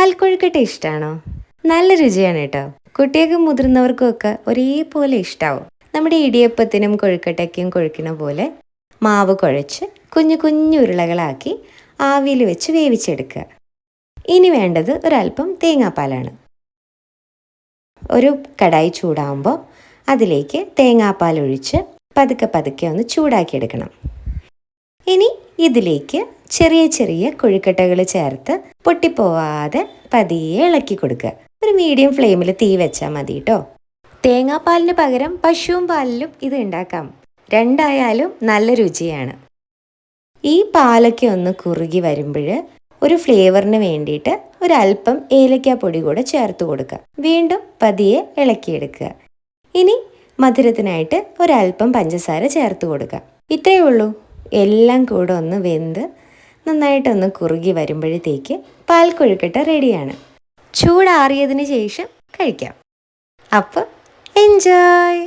പാൽക്കൊഴുക്കട്ട ഇഷ്ടമാണോ? നല്ല രുചിയാണ് കേട്ടോ. കുട്ടികൾക്കും മുതിർന്നവർക്കും ഒക്കെ ഒരേപോലെ ഇഷ്ടാവും. നമ്മുടെ ഇടിയപ്പത്തിനും കൊഴുക്കട്ടയ്ക്കും കൊഴുക്കുന്ന പോലെ മാവ് കുഴച്ച് കുഞ്ഞു കുഞ്ഞു ഉരുളകളാക്കി ആവിയിൽ വെച്ച് വേവിച്ചെടുക്കുക. ഇനി വേണ്ടത് ഒരല്പം തേങ്ങാപ്പാലാണ്. ഒരു കടായി ചൂടാകുമ്പോൾ അതിലേക്ക് തേങ്ങാപ്പാൽ ഒഴിച്ച് പതുക്കെ പതുക്കെ ഒന്ന് ചൂടാക്കിയെടുക്കണം. ഇനി ഇതിലേക്ക് ചെറിയ ചെറിയ കൊഴുക്കട്ടകൾ ചേർത്ത് പൊട്ടിപ്പോവാതെ പതിയെ ഇളക്കി കൊടുക്കുക. ഒരു മീഡിയം ഫ്ലെയിമിൽ തീ വെച്ചാൽ മതി കേട്ടോ. തേങ്ങാപ്പാലിന് പകരം പശുവും പാലിലും ഇത് ഉണ്ടാക്കാം. രണ്ടായാലും നല്ല രുചിയാണ്. ഈ പാലൊക്കെ ഒന്ന് കുറുകി വരുമ്പോൾ ഒരു ഫ്ലേവറിന് വേണ്ടിയിട്ട് ഒരല്പം ഏലക്കാപ്പൊടി കൂടെ ചേർത്ത് കൊടുക്കുക. വീണ്ടും പതിയെ ഇളക്കിയെടുക്കുക. ഇനി മധുരത്തിനായിട്ട് ഒരല്പം പഞ്ചസാര ചേർത്ത് കൊടുക്കുക. ഇത്രയേ ഉള്ളൂ. എല്ലാം കൂടെ ഒന്ന് വെന്ത് നന്നായിട്ടൊന്ന് കുറുകി വരുമ്പോഴത്തേക്ക് പാൽക്കൊഴുക്കട്ട റെഡിയാണ്. ചൂടാറിയതിന് ശേഷം കഴിക്കാം. അപ്പോൾ എൻജോയ്.